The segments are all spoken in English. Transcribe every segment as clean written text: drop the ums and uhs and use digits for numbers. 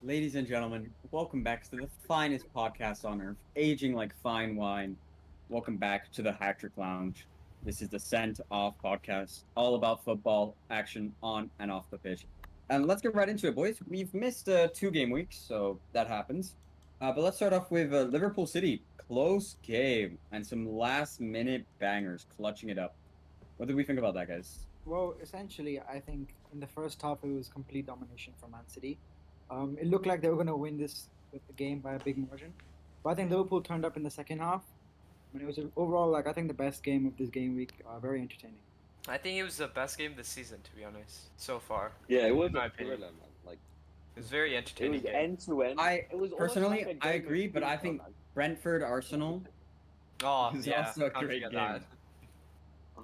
Ladies and gentlemen, welcome back to the finest podcast on earth, aging like fine wine. Welcome back to the Hat-Trick Lounge. This is the Sent Off podcast, all about football action on and off the pitch. And let's get right into it, boys. We've missed 2 game weeks, so that happens. But let's start off with Liverpool City. Close game and some last-minute bangers clutching it up. What did we think about that, guys? Well, essentially, I think in the first half it was complete domination from Man City. It looked like they were going to win this game by a big margin, but I think Liverpool turned up in the second half, and it was overall I think the best game of this game week. Very entertaining. I think it was the best game this season, to be honest, so far. Yeah, it was In my a opinion. thriller, man. Like It was very it entertaining was game. end to end. I It was almost personally, like a I game of agree, but I FIFA, think man. Brentford Arsenal Oh, is yeah. also a Can't great forget game. that.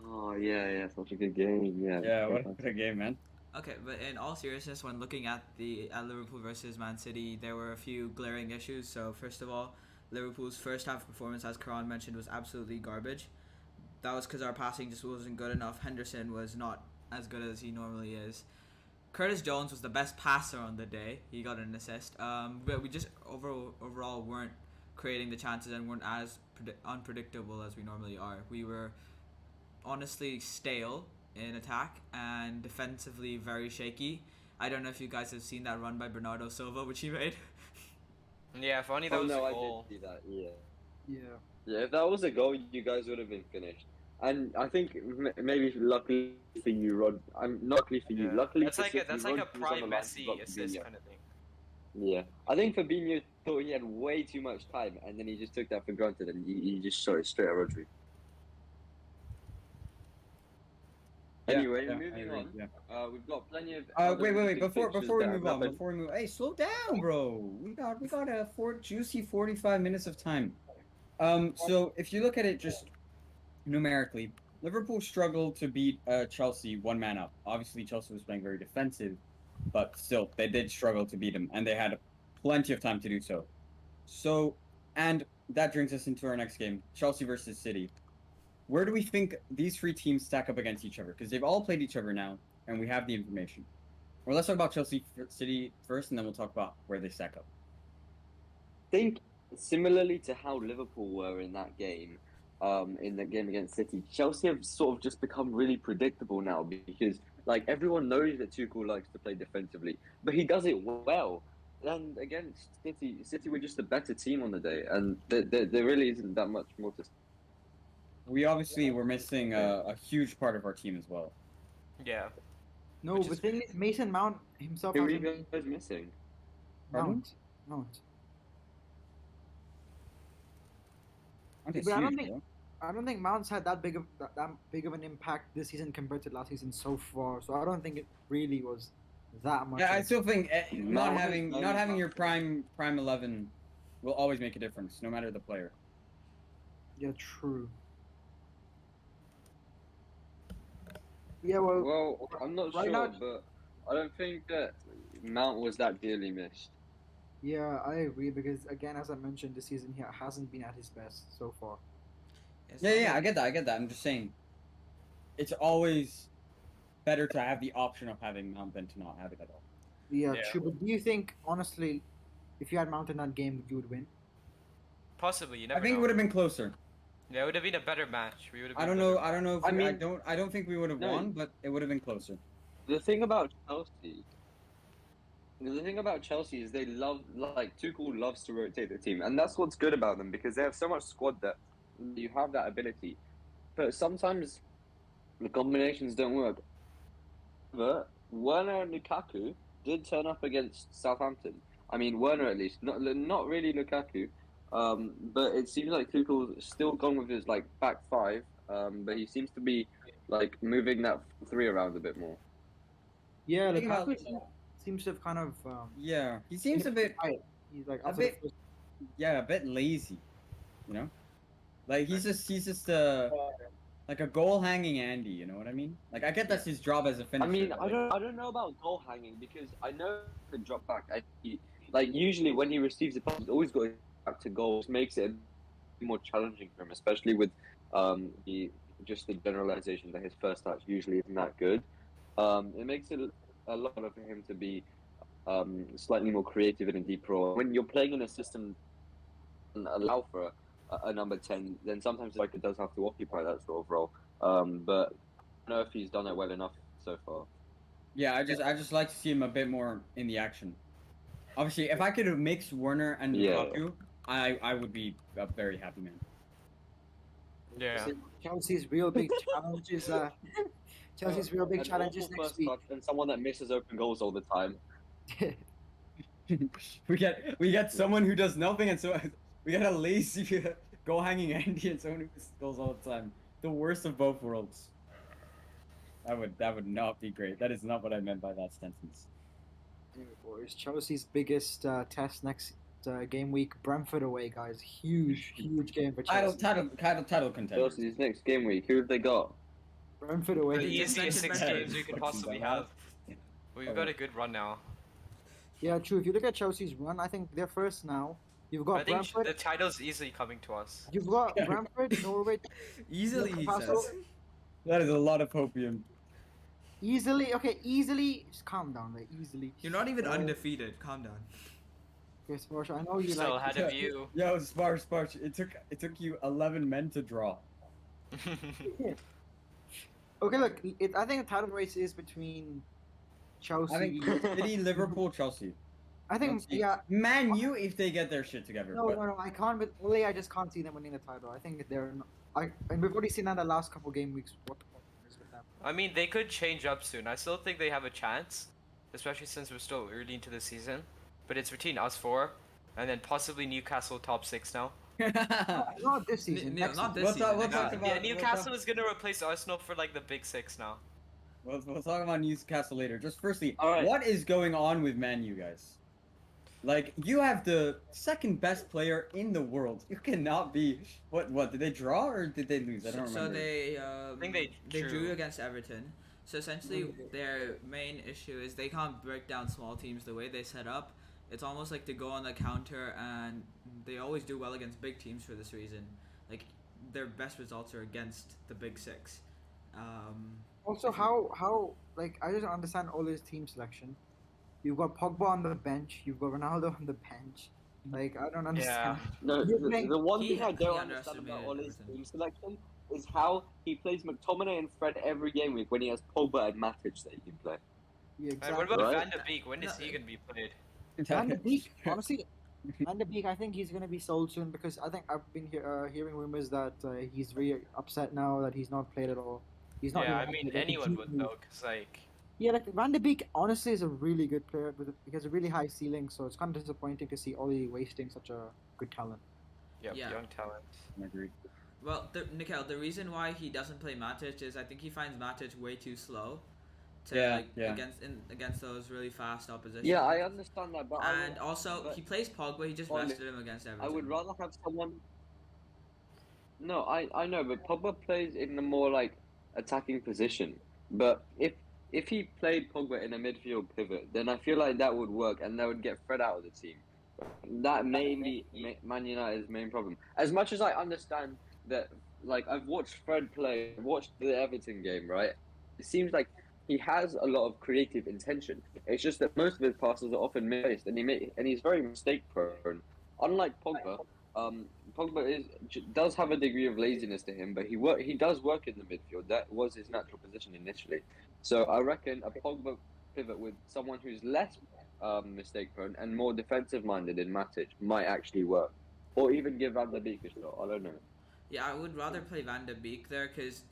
Oh yeah, such a good game. Yeah. Yeah, what a game, man. Okay, but in all seriousness, when looking at Liverpool versus Man City, there were a few glaring issues. So first of all, Liverpool's first half performance, as Karan mentioned, was absolutely garbage. That was because our passing just wasn't good enough. Henderson was not as good as he normally is. Curtis Jones was the best passer on the day. He got an assist. But we just overall weren't creating the chances and weren't as unpredictable as we normally are. We were honestly stale in attack and defensively very shaky. I don't know if you guys have seen that run by Bernardo Silva, which he made. Yeah, if only that Oh was no, a I goal. did see that. Yeah. Yeah. Yeah, if that was a goal, you guys would have been finished. And I think maybe luckily for you, Rod. Not luckily for you. Yeah. Luckily That's for like a City, that's like a Rod was on prime the line to Messi block assist Fabinho. kind of thing. Yeah, I think Fabinho thought he had way too much time, and then he just took that for granted, and he just shot it straight at Rodri. Yeah, Anyway, yeah, I moving agree, on. yeah. We've got plenty of. Wait. interesting Before fixtures we that have move on, happened. hey, slow down, bro. We got a juicy 45 minutes of time. So if you look at it just numerically, Liverpool struggled to beat Chelsea one man up. Obviously, Chelsea was playing very defensive, but still, they did struggle to beat them, and they had plenty of time to do so. So, and that brings us into our next game, Chelsea versus City. Where do we think these three teams stack up against each other? Because they've all played each other now, and we have the information. Well, let's talk about Chelsea City first, and then we'll talk about where they stack up. Think similarly to how Liverpool were in the game against City, Chelsea have sort of just become really predictable now because like everyone knows that Tuchel likes to play defensively, but he does it well. And against City were just a better team on the day, and there really isn't that much more to. We obviously were missing a huge part of our team as well. Yeah. No, Which the is thing is, Mason Mount himself Who are you hasn't guys missing? Pardon? Mount. Aren't they But I don't huge, think bro? I don't think Mount's had that big of an impact this season compared to last season so far. So I don't think it really was that much. Yeah, I of- still think not No, having no, not having no. your prime 11 will always make a difference, no matter the player. Yeah, true. Yeah, well, Well, I'm not right sure, now- but I don't think that Mount was that dearly missed. yeah, I agree because again, as I mentioned, this season he hasn't been at his best so far. Yeah, I get that. I'm just saying, it's always better to have the option of having Mount than to not have it at all. Yeah, Yeah. true. But do you think, honestly, if you had Mount in that game, you would win? Possibly, you I never think know. it would have been closer. Yeah, it would have been a better match. We would have. I don't know. I don't know if I we, mean- I don't think we would have No. won, but it would have been closer. The thing about Chelsea is they love like Tuchel loves to rotate the team, and that's what's good about them because they have so much squad that you have that ability. But sometimes the combinations don't work. But Werner and Lukaku did turn up against Southampton. I mean Werner at least, not really Lukaku. But it seems like Tuchel's still gone with his like back five. But he seems to be like moving that three around a bit more. Yeah, Think about- Lukaku seems to have kind of. Yeah, he seems a bit, He's like a after bit- the first- yeah, a bit lazy. You know, like he's just like a goal hanging Andy. You know what I mean? Like I get that's his job as a I finisher. mean, but, I don't know about goal hanging because I know he can drop back. Like usually when he receives the pass, he's always going back to goal, which makes it more challenging for him, especially with the generalization that his first touch usually isn't that good. It makes it a lot harder for him to be slightly more creative in a deep role. When you're playing in a system and allow for a number 10, then sometimes striker does have to occupy that sort of role. But I don't know if he's done it well enough so far. Yeah, I just like to see him a bit more in the action. Obviously, if I could have mixed Werner and Yeah. Lukaku, I would be a very happy man. Yeah. So Chelsea's real big challenge is Chelsea's real big An challenge is awful next first week. touch and someone that misses open goals all the time. we get someone who does nothing, and so we get a lazy goal hanging Andy and someone who misses goals all the time. The worst of both worlds. That would not be great. That is not what I meant by that sentence. Anyway, boys, Chelsea's biggest test next game week, Brentford away, guys. Huge game for Chelsea. Title contenders. Chelsea's next game week. Who have they got? Brentford The away. They just easiest 6 mentioned games we could Fucking possibly dumbass. have. We've got a good run now. Yeah, true. If you look at Chelsea's run, I think they're first now. You've got I think Brentford. the title's easily coming to us. You've got Brentford, Norwich, Easily, he Newcastle. says. That is a lot of hopium. easily. Okay, easily. Just calm down, mate. Easily. You're not even So- undefeated. Calm down. Okay, Sparsh, I know you Still like. ahead of you. Yo, Sparsh. It took you 11 men to draw. Okay, look. I think the title race is between Chelsea. I think City, Liverpool, Chelsea. I think Chelsea. yeah. Man, you if they get their shit together. No, but- no, no. I can't. With Ole, I just can't see them winning the title. I think they're. And we've already seen that the last couple game weeks. What the problem is with them? I mean, they could change up soon. I still think they have a chance, especially since we're still early into the season. But it's between us four, and then possibly Newcastle top 6 now. Not this season. next not season. this season. We'll next talk season. about- Yeah, Newcastle is gonna replace Arsenal for like the big 6 now. We'll talk about Newcastle later. Just firstly, All right. what is going on with Man U, guys? Like, you have the second best player in the world. You cannot be. What did they draw or did they lose? I don't So remember. they think they drew drew. against Everton. So essentially, their main issue is they can't break down small teams the way they set up. It's almost like to go on the counter, and they always do well against big teams for this reason. Like their best results are against the big 6. Also, how like I don't understand all this team selection. You've got Pogba on the bench. You've got Ronaldo on the bench. Like I don't understand. No, You're the, playing- the one He- thing I he don't understand about underestimated Ole's Everton. team selection is how he plays McTominay and Fred every game week when he has Pogba and Matic that he can play. Yeah, And exactly. what about Right. Van de Beek? When is he gonna be played? Van de Beek, honestly, Van de Beek, I think he's gonna be sold soon because I think I've been hearing rumors that he's really upset now that he's not played at all. He's not. Yeah, I even mean played. Like, anyone he- would though, cause like Yeah, like Van de Beek, honestly, is a really good player. He has a really high ceiling, so it's kind of disappointing to see Oli wasting such a good talent. yeah, Yeah. young talent. I agree. Well, Nikhil, the reason why he doesn't play Matic is I think he finds Matic way too slow to Yeah. against those really fast opposition. Yeah, I understand that, but And also, but he plays Pogba. He just Oli, rested him against Everton. I would rather have someone. No, I know, but Pogba plays in a more like attacking position. But if he played Pogba in a midfield pivot, then I feel like that would work, and that would get Fred out of the team. That may be Man United's main problem. As much as I understand that, like I've watched Fred play, I've watched the Everton game, right? It seems like he has a lot of creative intention. It's just that most of his passes are often missed, and he's very mistake prone. Unlike Pogba, Pogba does have a degree of laziness to him, but he does work in the midfield. That was his natural position initially. So I reckon a Pogba pivot with someone who's less mistake prone and more defensive minded in Matic might actually work, or even give Van der Beek a shot. I don't know. Yeah, I would rather play Van de Beek there because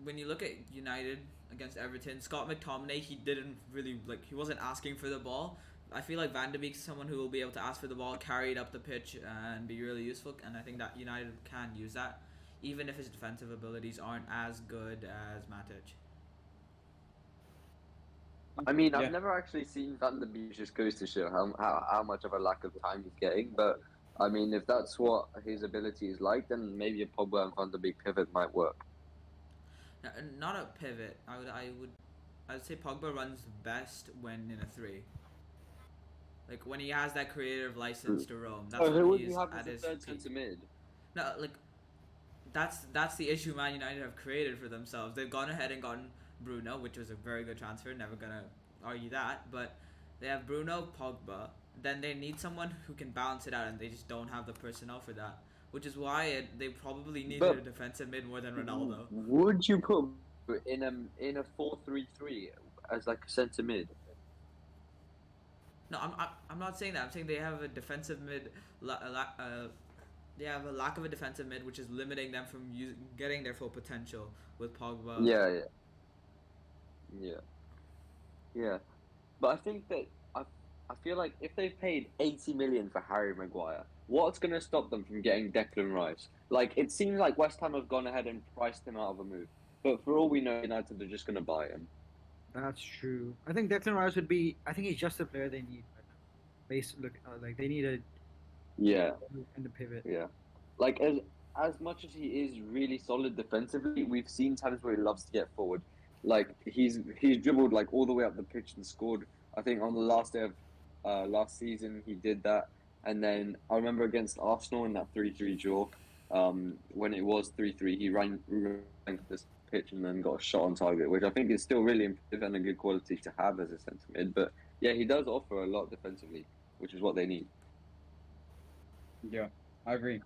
when you look at United against Everton, Scott McTominay, he didn't really he wasn't asking for the ball. I feel like Van de Beek's someone who will be able to ask for the ball, carry it up the pitch, and be really useful. And I think that United can use that, even if his defensive abilities aren't as good as Matic. I mean, Yeah. I've never actually seen Van der Beek, just goes to show how much of a lack of time he's getting. But I mean, if that's what his ability is like, then maybe a Pogba and Van der Beek pivot might work. Now, not a pivot. I would say Pogba runs best when in a 3. Like when he has that creative license to roam. That's Oh, who when would he's you have at as a his third peak. centre mid? No, like that's the issue Man United have created for themselves. They've gone ahead and gotten Bruno, which was a very good transfer. Never gonna argue that, but They have Bruno, Pogba. Then they need someone who can balance it out, and they just don't have the personnel for that. Which is why they probably needed a But defensive mid more than Ronaldo. would you put in a 4-3-3 as like a centre mid? No, I'm not saying that. I'm saying they have a defensive mid. They have a lack of a defensive mid, which is limiting them from getting their full potential with Pogba. Yeah, yeah, yeah. But I think that I feel like if they've paid 80 million for Harry Maguire, what's going to stop them from getting Declan Rice? Like it seems like West Ham have gone ahead and priced him out of a move, but for all we know, United are just going to buy him. That's true. I think Declan Rice would be. I think he's just the player they need right now. Like they need a Yeah, in the pivot. yeah. Like as much as he is really solid defensively, we've seen times where he loves to get forward. Like he's dribbled like all the way up the pitch and scored. I think on the last day of last season he did that, and then I remember against Arsenal in that 3-3 draw, when it was 3-3, he ran this pitch and then got a shot on target, which I think is still really impressive and a good quality to have as a centre mid. But yeah, he does offer a lot defensively, which is what they need. Yeah, I agree.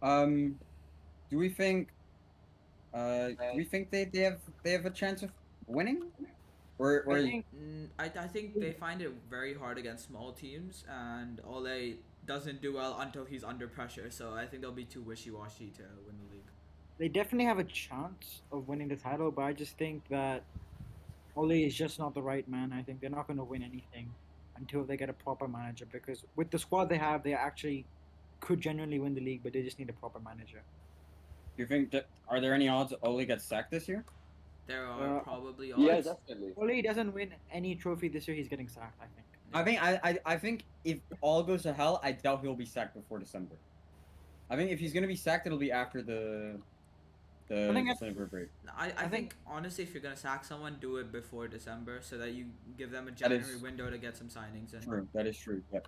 Do we think they have a chance of winning? Or I think I think they find it very hard against small teams, and Ole doesn't do well until he's under pressure. So I think they'll be too wishy-washy to win the league. they definitely have a chance of winning the title, but I just think that Ole is just not the right man. I think they're not going to win anything until they get a proper manager, because with the squad they have, they actually could genuinely win the league, but they just need a proper manager. do you think that are there any odds Ole gets sacked this year? There are probably odds. Yeah, definitely. Ole doesn't win any trophy this year, he's getting sacked, I think. I think if all goes to hell, I doubt he'll be sacked before December. I think if he's gonna be sacked, it'll be after the I think December break. I think honestly, if you're gonna sack someone, do it before December so that you give them a January window to get some signings in. True, that is true. Yeah.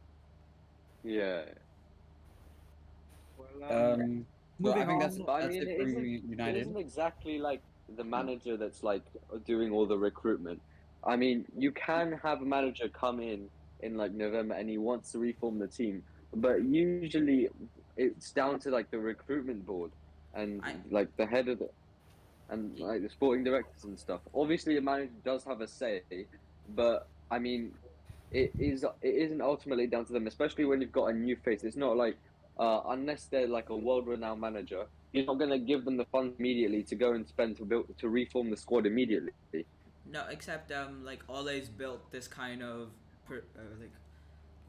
Yeah. Well, Well, I moving think on. that's But I that's mean, it for it United. isn't exactly like the manager that's like doing all the recruitment. I mean, you can have a manager come in like November and he wants to reform the team, but usually it's down to like the recruitment board and like the head of the and like the sporting directors and stuff. Obviously, the manager does have a say, but I mean, it isn't ultimately down to them, especially when you've got a new face. It's not like unless they're like a world-renowned manager, you're not going to give them the funds immediately to go and spend to reform the squad immediately. No, except like Ole's built this kind of like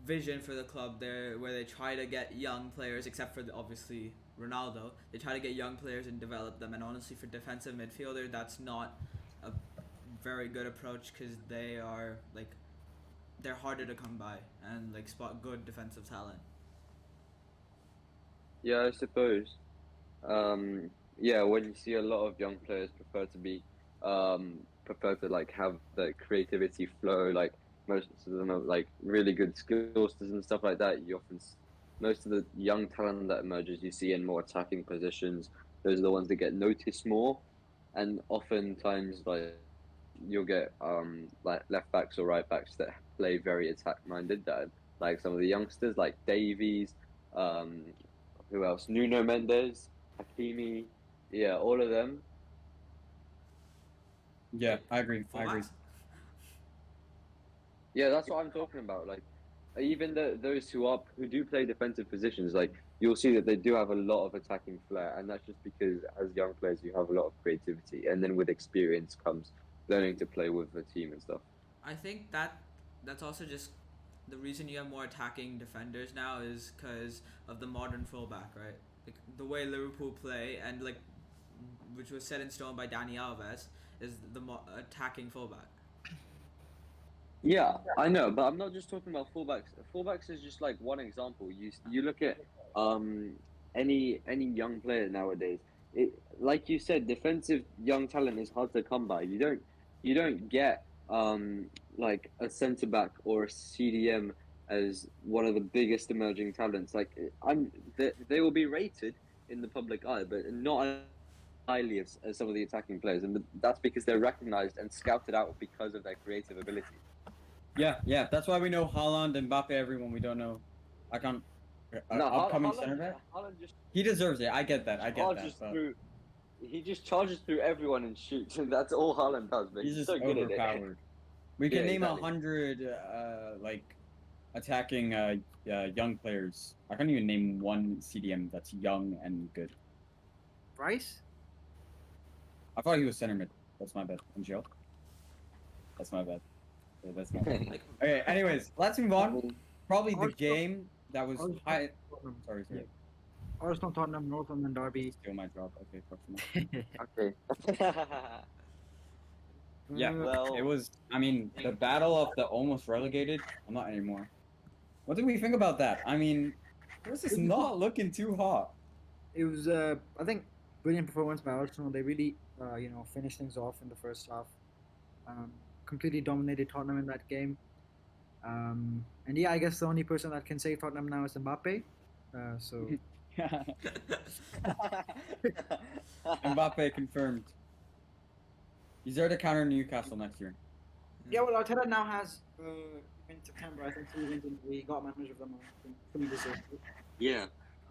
vision for the club there, where they try to get young players, except for obviously Ronaldo. They try to get young players and develop them. And honestly, for defensive midfielder, that's not a very good approach because they're harder to come by and like spot good defensive talent. Yeah, I suppose. Yeah, when you see a lot of young players prefer to like have the creativity flow, like most of them have like really good skills and stuff like that. Most of the young talent that emerges you see in more attacking positions. Those are the ones that get noticed more, and oftentimes like you'll get like left backs or right backs that play very attack minded. That like some of the youngsters like Davies, who else? Nuno Mendes, Hakimi, yeah, all of them. Yeah, I agree. I agree. Fullbacks? Yeah, that's what I'm talking about. Like, even those who do play defensive positions, like you'll see that they do have a lot of attacking flair, and that's just because as young players you have a lot of creativity, and then with experience comes learning to play with the team and stuff. I think that's also just the reason you have more attacking defenders now is because of the modern fullback, right? Like the way Liverpool play and like which was set in stone by Dani Alves is the attacking fullback. Yeah, I know, but I'm not just talking about fullbacks. Fullbacks is just like one example. You look at any young player nowadays. It like you said, defensive young talent is hard to come by. You don't get like a centre back or a CDM as one of the biggest emerging talents. Like they will be rated in the public eye, but not as highly as some of the attacking players, and that's because they're recognised and scouted out because of their creative ability. Yeah. That's why we know Haaland, Mbappe, everyone. We don't know. I can't. No, Upcoming center back. Haaland just He deserves it. I get that. charges But through. He just charges through everyone and shoots, and that's all Haaland does. But he's he's just so good at it. overpowered. We Yeah, can name exactly. 100 like attacking young players. I can't even name one CDM that's young and good. Bryce? I thought he was center mid. That's my bad. And Joe. That's my bad. Yeah, that's my bad. Like, Okay. Anyways, let's move on. Probably the Arsenal- game that was Arsenal- high. Tottenham. Sorry. Yeah. Arsenal, Tottenham, North London derby. Steal my job. Okay, personal. Okay. Yeah, Well, it was. I mean, the battle of the almost relegated. I'm not anymore. What did we think about that? I mean, this is not looking too hot. It was, I think, brilliant performance by Arsenal. They really, finished things off in the first half. Completely dominated Tottenham in that game. And yeah, I guess the only person that can save Tottenham now is Mbappe. So Mbappe confirmed. He's there to counter Newcastle next year. yeah, well, Arteta now has in September, I think, 3 wins and we got manager of the month. Fully deserved it. yeah.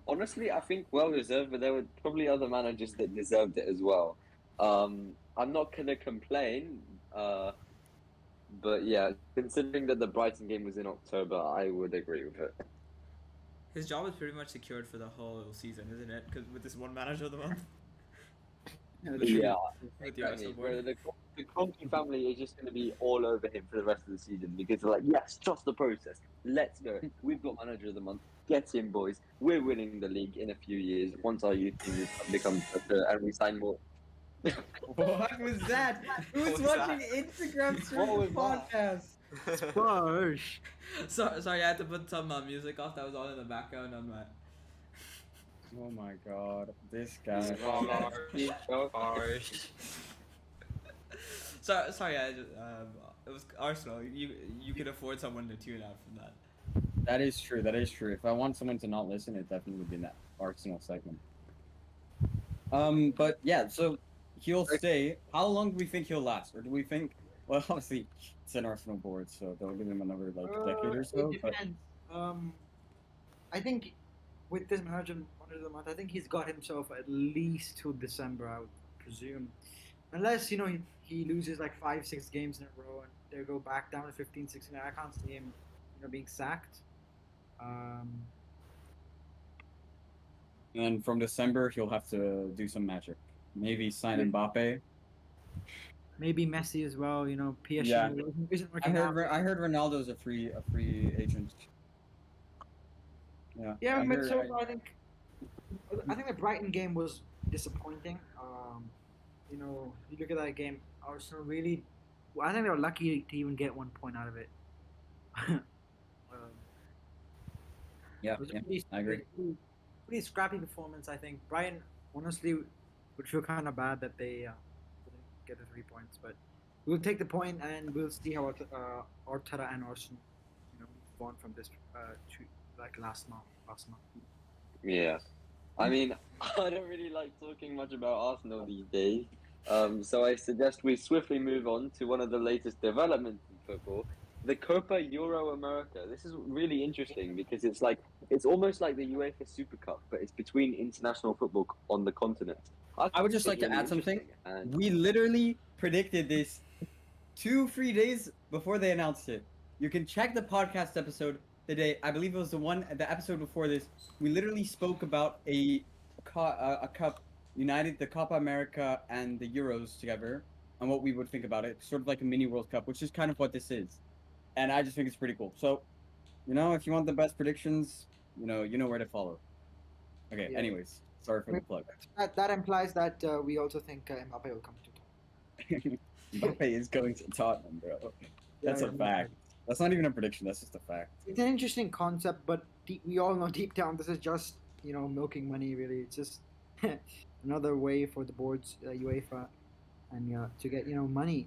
Honestly, I think well deserved, but there were probably other managers that deserved it as well. I'm not gonna complain, but yeah, considering that the Brighton game was in October, I would agree with it. his job is pretty much secured for the whole season, isn't it? Because with this one manager of the month. Yeah, With the Arsenal exactly. board. Bro, the Conte family is just going to be all over him for the rest of the season because they're like, yes, trust the process. Let's go. We've got manager of the month. Get in, boys. We're winning the league in a few years once our youth team becomes better and we sign more. What was that? Who's What was watching that? Instagram What stream was that? podcast? Spurs. Sorry, I had to put some music off that was on in the background on my. Oh my god, this guy. Harsh. Sorry, I just, it was Arsenal. You could afford someone to tune out from that. That is true. That is true. If I want someone to not listen, it definitely would be in that Arsenal segment. But yeah, so he'll stay. How long do we think he'll last, or do we think? Well, obviously it's an Arsenal board, so they'll give him another decade or so. It But depends. I think with this manager of the month, I think he's got himself at least till December, I would presume, unless he loses like 5-6 games in a row and they go back down to 15-16. I can't see him, being sacked. and then from December he'll have to do some magic. Maybe sign Mbappe. Maybe Messi as well. PSG Yeah. isn't I working out. heard Ronaldo's a free agent. Yeah. Yeah, I but heard- so far I think the Brighton game was disappointing. You look at that game, Arsenal really. Well, I think they were lucky to even get 1 point out of it. Yeah, It was a yeah, pretty, I agree. pretty scrappy performance, I think. Brighton, honestly, would feel kind of bad that they didn't get the 3 points, but we'll take the point and we'll see how Arteta and Arsenal, move on from this last month. Yeah. I mean, I don't really like talking much about Arsenal these days. So I suggest we swiftly move on to one of the latest developments in football, the Copa Euro America. This is really interesting because it's almost like the UEFA Super Cup, but it's between international football on the continent. I would just like think to it's add something. interesting, and We literally predicted this 2-3 days before they announced it. You can check the podcast episode the day. I believe it was the episode before this. We literally spoke about a cup united the Copa America and the Euros together, and what we would think about it, sort of like a mini World Cup, which is kind of what this is. And I just think it's pretty cool. So, if you want the best predictions, you know where to follow. Okay. Yeah. Anyways, sorry for the plug. That implies that we also think Mbappe will come to Tottenham. Mbappe is going to Tottenham, bro. That's Yeah, a fact. That's not even a prediction. That's just a fact. It's an interesting concept, but we all know deep down this is just milking money. Really, it's just another way for the boards, UEFA, and to get money.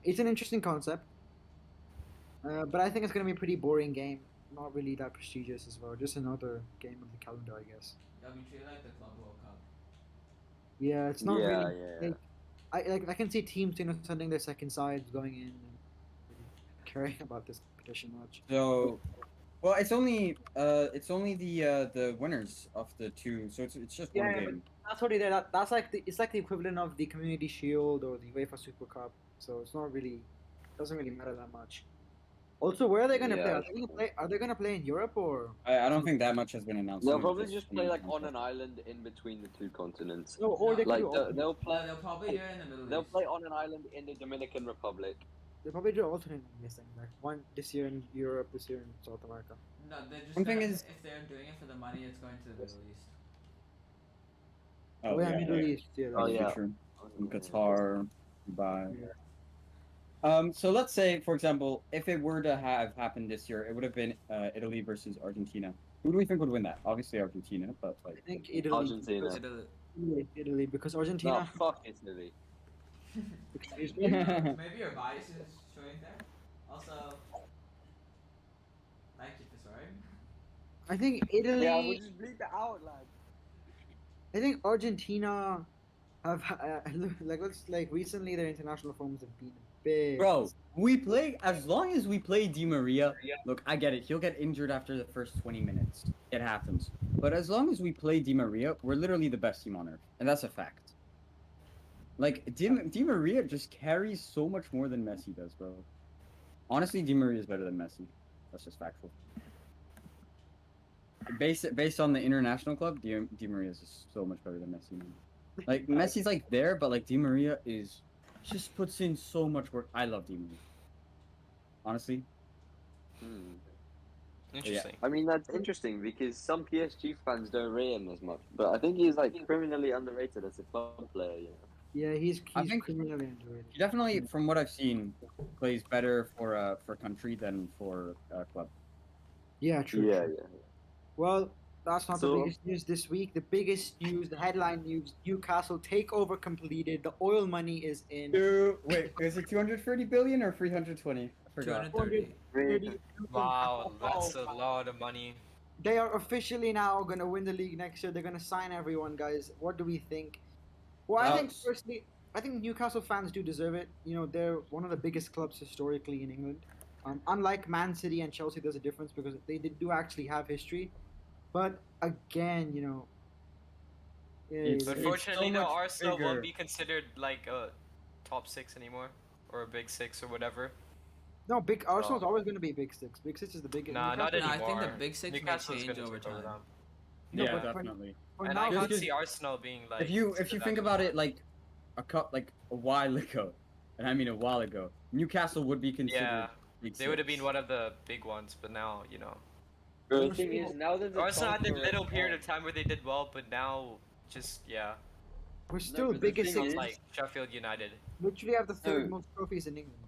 It's an interesting concept, but I think it's gonna be a pretty boring game. Not really that prestigious as well. Just another game of the calendar, I guess. Yeah, we treat it like the Club World Cup. Yeah, it's not really. yeah. I can see teams sending their second sides going in. caring about this competition much. So, well, it's only the winners of the two, so it's just one Yeah, but game. that's already there. That's like it's like the equivalent of the Community Shield or the UEFA Super Cup. So it's not really doesn't really matter that much. Also, where are they gonna play? Yeah, Are they gonna play? Are they gonna play in Europe or? I don't think that much has been announced. they'll Maybe probably just play like on Newcastle. an island in between the two continents. No, or they could Like do. they'll No, play. they'll probably do it in the Middle They'll East. play on an island in the Dominican Republic. They probably do alternate this thing, like one this year in Europe, this year in South America. No, they're just One thing gonna, is- if they're doing it for the money, it's going to the Middle East. Oh, yeah, Middle East. Yeah. Oh, that's yeah. True. In Qatar, Dubai. Yeah. So let's say, for example, if it were to have happened this year, it would have been Italy versus Argentina. Who do we think would win that? Obviously Argentina, but I like think Italy. Argentina. because- Italy. Italy, because No, Argentina. fuck Italy. because- Maybe your bias is showing there. Also, thank you for swearing. I think Italy. Yeah, we'll just bleep it out, lad. I think Argentina have like recently their international forms have been big. bro, we play as long as we play Di Maria. Look, I get it. He'll get injured after the first 20 minutes. It happens. But as long as we play Di Maria, we're literally the best team on earth, and that's a fact. Like Di Maria just carries so much more than Messi does, bro. Honestly, Di Maria is better than Messi. That's just factual. Based on the international club, Di Maria is just so much better than Messi. Man. Like Messi's like there, but like Di Maria is just puts in so much work. I love Di Maria. Honestly, Hmm. Interesting. I mean, that's interesting because some PSG fans don't rate him as much, but I think he's like criminally underrated as a club player. You know? Yeah, he's I think- criminally underrated. he definitely, from what I've seen, plays better for country than for club. Yeah, true. Yeah, true. yeah. Well, that's not the So- biggest news this week. The biggest news, the headline news: Newcastle takeover completed. The oil money is in. Wait, is it 230 billion or 320? I forgot. 230. Wow, that's a lot of money. They are officially now going to win the league next year. They're going to sign everyone, guys. What do we think? Well, I think firstly, I think Newcastle fans do deserve it. You know, they're one of the biggest clubs historically in England. Unlike Man City and Chelsea, there's a difference because they do actually have history. But again, you know, It's- But so fortunately, no, much Arsenal bigger. won't be considered like a top six anymore, or a big six or whatever. no, big Arsenal's always going to be big six. Big six is the biggest. Nah, not Newcastle- No, I think the anymore. big six may Newcastle's change gonna over take over time. them. No, Yeah, but for- definitely. for And now, I can't Just- see Arsenal being like. If you to think that about level. it, like a while ago, and I mean a while ago, Newcastle would be considered. Yeah, big they would have six. been one of the big ones, but now you know. But the thing is, now that the Arsenal had a transfer- little period of time where they did well, but now just yeah, we're still but the biggest thing six. is- like Sheffield United. Literally have the third No. most trophies in England.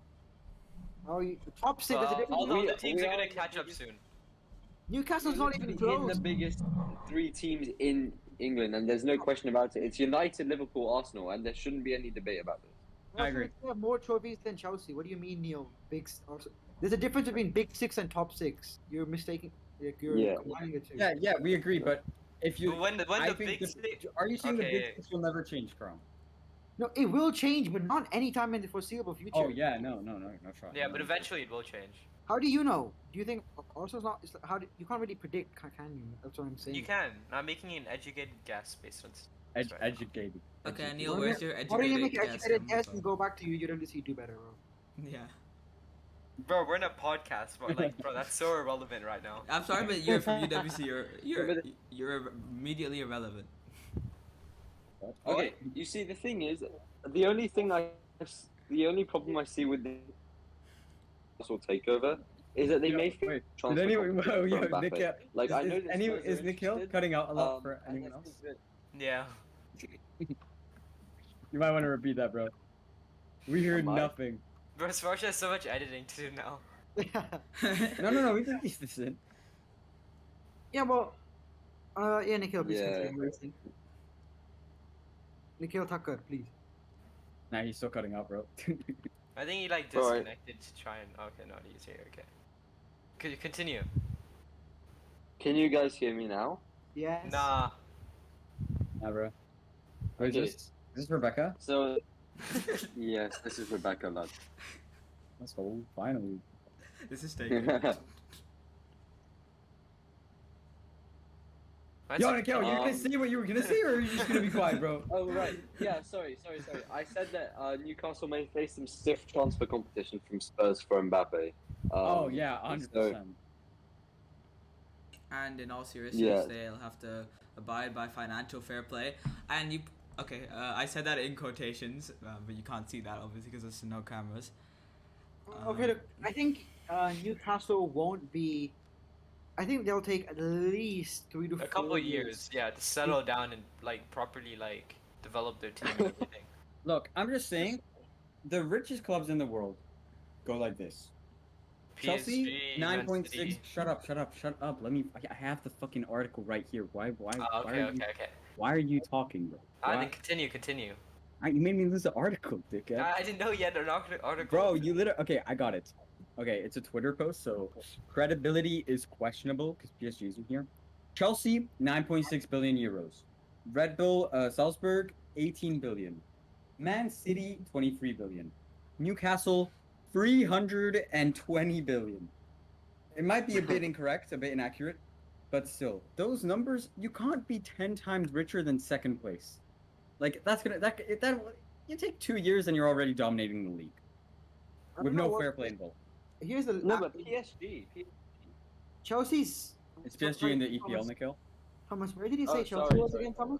Oh, the top six. There's a Well, difference. all the We- other teams we are gonna are the catch up biggest- soon. Newcastle's We're not even literally in close. the biggest three teams in England, and there's no question about it. It's United, Liverpool, Arsenal, and there shouldn't be any debate about this. I agree. They have more trophies than Chelsea. What do you mean, Neil? There's a difference between big six and top six. You're mistaking. Like, you're Yeah. combining the two. Yeah, we agree. But if you, But when the I big think six, are you saying the Okay. big six will never change, Chrome? No, it will change, but not anytime in the foreseeable future. Oh yeah, no try. yeah, but eventually it will change. How do you know? Do you think Arsenal's not? It's like, you can't really predict, can you? That's what I'm saying. You can. I'm making an educated guess based on. Educated. Okay, Educated. Neil, where's your Why don't you educated make your guess? educated coming guess from? and go back to UWC do better, bro? Yeah. Bro, we're in a podcast, but like, bro, that's so irrelevant right now. I'm sorry, but you're from UWC. You're immediately irrelevant. Okay, you see, the thing is, the only problem I see with the Arsenal takeover is that they may Wait, did transfer anyone? competition Whoa, for yo, Mbappe. Nikhil, Like, I know that is Nikhil cutting out a lot for and anyone I else? think Yeah. You might want to repeat that, bro. We heard Am I? nothing. Bro, Sparsh has so much editing to do now. No, we can keep this in. Yeah, well, yeah, Nikhil, please Yeah. continue. What do you think? Nikhil Thakkar, please. Nah, he's still cutting out, bro. I think he like Alright. disconnected to try and. Okay, no, he's here. Okay. Could you continue? Can you guys hear me now? Yes. Nah. Nah, bro. Wait, Okay. is this Rebecca? So, yes, this is Rebecca, lad. Let's go. Finally. This is taken. Yo, Nikhil, you're gonna say what you were gonna say, or are you just gonna be quiet, bro? Oh right, yeah. Sorry. I said that Newcastle may face some stiff transfer competition from Spurs for Mbappe. Oh yeah, 100%. And in all seriousness, Yeah. they'll have to abide by financial fair play. And you, okay, I said that in quotations, but you can't see that obviously because there's no cameras. Okay, look, I think Newcastle won't be. I think they'll take at least 3 to 4 A couple years, yeah, to settle down and like properly like develop their team and everything. Look, I'm just saying, the richest clubs in the world go like this. Chelsea, PSG, Man 9.6. City. Shut up. Let me. I have the fucking article right here. Why Okay. why are you talking, bro? Then continue. You made me lose the article, dickhead. I didn't know you had an article. Bro, you literally. Okay, I got it. Okay, it's a Twitter post, so credibility is questionable because PSG isn't here. Chelsea, 9.6 billion euros. Red Bull Salzburg, 18 billion. Man City, 23 billion. Newcastle, 320 billion. It might be a bit incorrect, a bit inaccurate, but still, those numbers, you can't be 10 times richer than second place. Like, you take 2 years and you're already dominating the league. I With don't know no what- fair play involved. Here's the No, but PSG. Chelsea's. It's PSG in the EPL, Nikhil. Thomas, where did you say Oh, Chelsea sorry, was sorry. again, Thomas?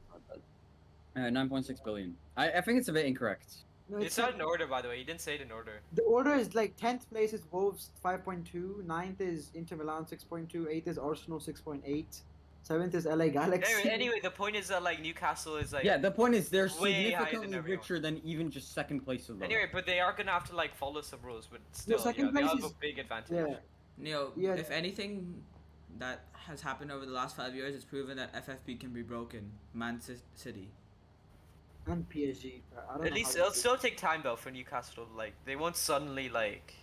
9.6 billion. I think it's a bit incorrect. No, It's not in order, by the way. You didn't say it in order. The order is like 10th place is Wolves 5.2, 9th is Inter Milan 6.2, 8th is Arsenal 6.8, 7th is LA Galaxy. Anyway, the point is that like Newcastle is like. Yeah, the point is they're way higher than significantly everyone. richer than even just second place alone. Anyway, but they are gonna have to like follow some rules, but still, second they place have a is- big advantage. Yeah. Neo, Yeah. if anything that has happened over the last 5 years, it's proven that FFP can be broken. City. And PSG. I don't At know least how it'll still take time though for Newcastle. Like they won't suddenly like.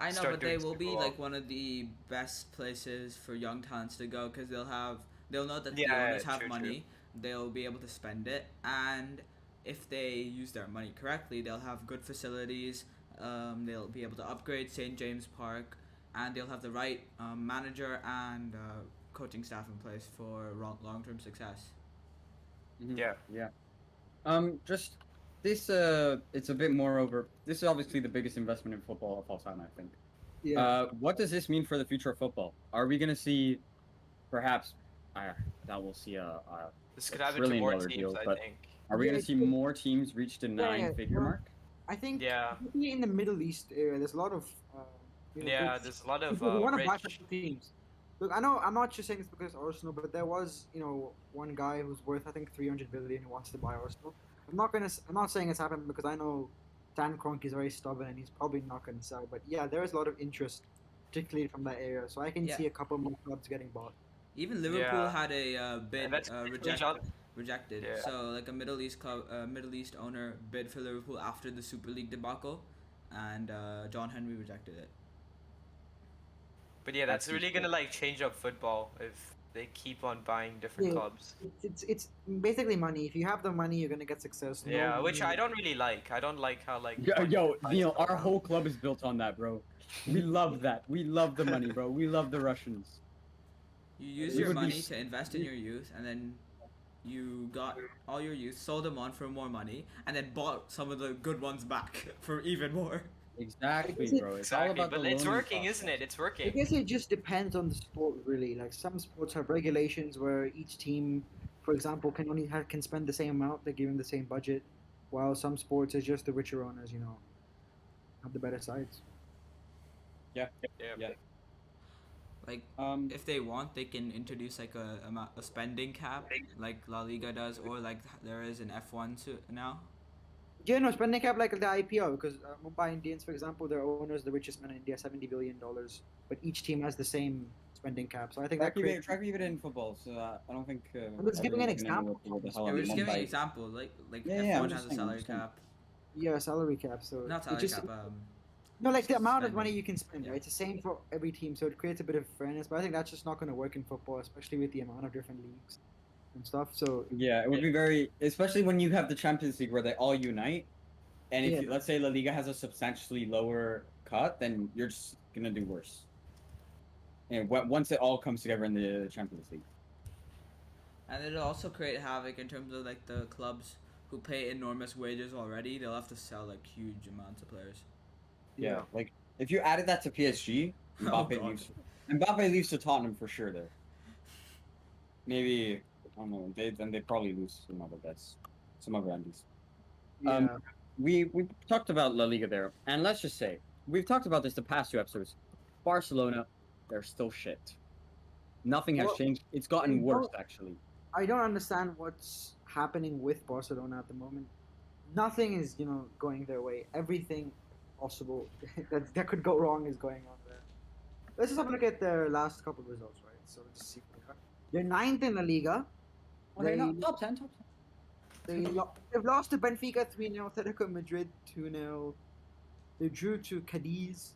I know, Start but they doing will be super like well. one of the best places for young talents to go because they'll know that the Yeah, owners have true, money. They'll be able to spend it, and if they use their money correctly, they'll have good facilities. They'll be able to upgrade St. James Park, and they'll have the right manager and coaching staff in place for long-term success. Yeah. Yeah. Just this. It's a bit more over. This is obviously the biggest investment in football of all time, I think. Yeah. What does this mean for the future of football? Are we gonna see, perhaps, that we'll see a This a could happen to trillion more dollar teams, deal, I but think. are we Yeah, gonna it see could- more teams reach the Yeah, nine-figure well, mark? I think Yeah. particularly in the Middle East area, there's a lot of. Yeah, rich there's a lot of people who want to buy rich. some teams. Look, I know I'm not just saying this because Arsenal, but there was one guy who's worth I think 300 billion who wants to buy Arsenal. I'm not saying it's happened because I know Dan Kroenke is very stubborn and he's probably not going to sell. But yeah, there is a lot of interest, particularly from that area. So I can Yeah. see a couple more clubs getting bought. Even Liverpool Yeah. had a bid And that's rejected. Yeah. So like a Middle East owner bid for Liverpool after the Super League debacle, and John Henry rejected it. But yeah, that's That's really useful. gonna like change up football if they keep on buying different Yeah. clubs. It's basically money. If you have the money, you're gonna get success. No Yeah, which money- I don't really like. I don't like how like. Yo, money Neil, price our goes whole club is built on that, bro. We love that. We love the money, bro. We love the Russians. You use We your would be money s- to invest in your youth, and then you got all your youth, sold them on for more money, and then bought some of the good ones back for even more. Exactly, bro. It's all Exactly, about but the it's loaning working, process. isn't it? It's I working. guess it just depends on the sport, really. Like some sports have regulations where each team, for example, can spend the same amount. They're given the same budget, while some sports is just the richer owners, have the better sides. Yeah. Like Um, if they want, they can introduce like a spending cap, like La Liga does, or like there is in F1 now. Yeah, no, spending cap like the IPO because Mumbai Indians, for example, their owners, the richest man in India, $70 billion, but each team has the same spending cap. So I think that creates. try to keep it in football. So I don't think. I'm just giving an everyone's gonna know example. what the hell Yeah, I'm we're just giving an Mumbai. example, like Yeah, I'm F1 just has a saying, salary I'm just saying. cap, Yeah, salary cap. So not it salary just, cap. No, like the amount of spending. money you can spend, Yeah. right? It's the same for every team, so it creates a bit of fairness. But I think that's just not going to work in football, especially with the amount of different leagues and stuff. So Yeah, it would be very, especially when you have the Champions League where they all unite, and if Yeah. let's say La Liga has a substantially lower cut, then you're just gonna do worse. And once it all comes together in the Champions League. And it'll also create havoc in terms of like the clubs who pay enormous wages already. They'll have to sell like huge amounts of players. Yeah, like if you added that to PSG, Mbappe God. leaves. Mbappe leaves to Tottenham for sure. There. Maybe I don't know. They probably lose some other bets, some other Andes. Yeah. We talked about La Liga there, and let's just say we've talked about this the past 2 episodes. Barcelona, they're still shit. Nothing has Well, changed. It's gotten and worse, don't- actually. I don't understand what's happening with Barcelona at the moment. Nothing is, going their way. Everything possible that could go wrong is going on there. Let's just have a look at their last couple of results, right? So let's see. They're ninth in La Liga. Well, they're not top 10, top 10. They've lost to Benfica 3-0, Atletico Madrid 2-0. They drew to Cadiz.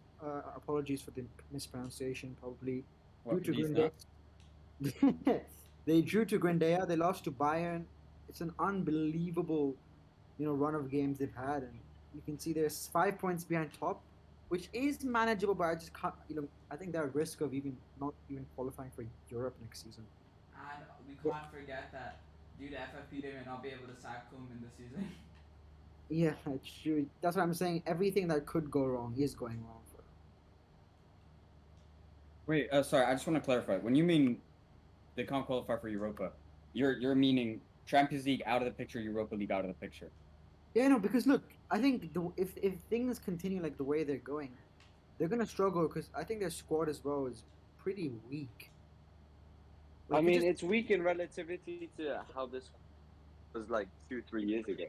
Apologies for the mispronunciation, probably. What, Due to these Grande- nuts? They drew to Grandea. They lost to Bayern. It's an unbelievable, run of games they've had, and you can see they're 5 points behind top, which is manageable. But I just can't, I think they're at risk of not even qualifying for Europe next season. And we can't forget that due to FFP, they may not be able to sack Kum in the season. Yeah, it's true. That's what I'm saying. Everything that could go wrong is going wrong for them. Wait, sorry. I just want to clarify. When you mean they can't qualify for Europa, you're meaning Champions League out of the picture, Europa League out of the picture. Yeah, no, because look, I think if things continue like the way they're going, they're gonna struggle because I think their squad as well is pretty weak. I Like, you mean, just- it's weak in relativity to how this was like 2-3 years ago.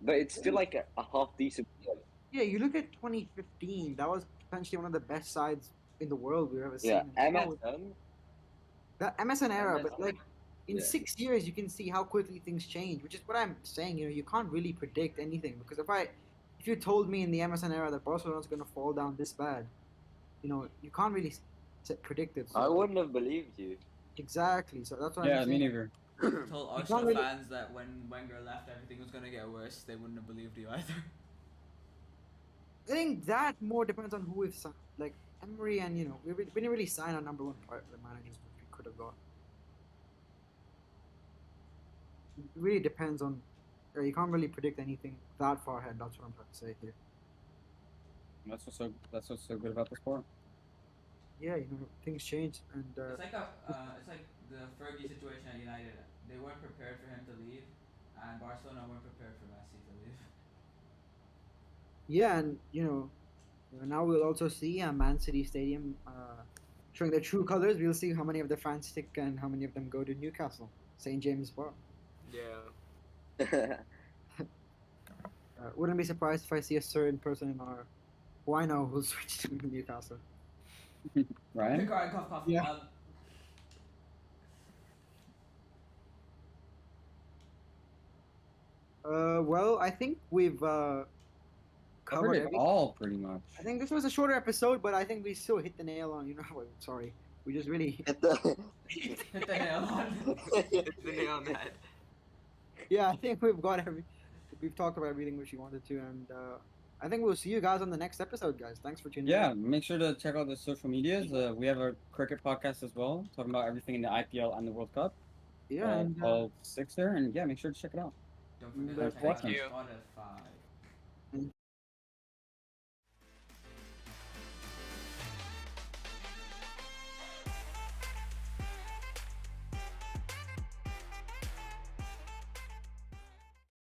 But it's still like a half decent. yeah, you look at 2015, that was potentially one of the best sides in the world we've ever seen. Yeah, And now, MSN. that MSN era, but MSN. like in Yeah. 6 years, you can see how quickly things change, which is what I'm saying. You can't really predict anything because if you told me in the MSN era that Barcelona's gonna fall down this bad, you can't really predict it. So, I wouldn't have believed you. exactly. So that's what Yeah, I'm me saying. neither. Told You Arsenal can't really- fans that when Wenger left, everything was gonna get worse. They wouldn't have believed you either. I think that more depends on who we've signed. Like Emery, and we didn't really sign our number one part of the managers, which we could have got. It really depends on. You can't really predict anything that far ahead. That's what I'm trying to say here. That's what's so good about the sport. Yeah, things change, and It's like the Fergie situation at United. They weren't prepared for him to leave, and Barcelona weren't prepared for Messi to leave. yeah, and now we'll also see Man City Stadium showing their true colors. We'll see how many of the fans stick and how many of them go to Newcastle, St James Park. Yeah. Wouldn't be surprised if I see a certain person in our wino who'll switch to Newcastle. Ryan? Go ahead, cough. Yeah. Well, I think we've Covered covered it everything. all pretty much. I think this was a shorter episode, but I think we still hit the nail on. Sorry, we just really. Hit the nail on. Hit the nail on the head. Yeah, I think we've talked about everything which we wanted to, and I think we'll see you guys on the next episode, guys. Thanks for tuning in. Yeah, make sure to check out the social medias. We have a cricket podcast as well, talking about everything in the IPL and the World Cup. Yeah, and all 6 there, and yeah, make sure to check it out. Don't forget to check Thank us on you. Spotify.